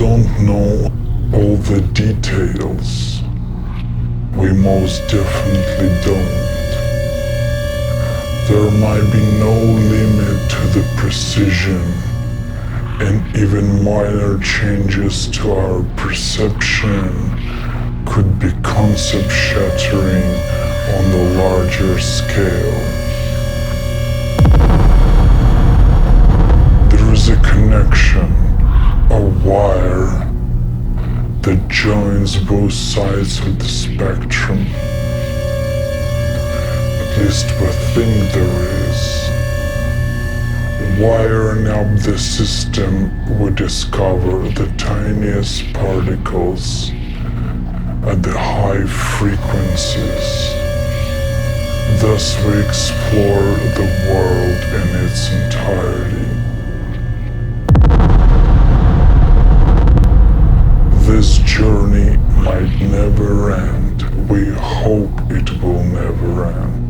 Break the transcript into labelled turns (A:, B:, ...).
A: don't know all the details. We most definitely don't. There might be no limit to the precision, and even minor changes to our perception could be concept-shattering on the larger scale. There is a connection, a wire, that joins both sides of the spectrum. At least we think there is. Wiring up the system, we discover the tiniest particles at the high frequencies. Thus we explore the world in its entirety. This journey might never end. We hope it will never end.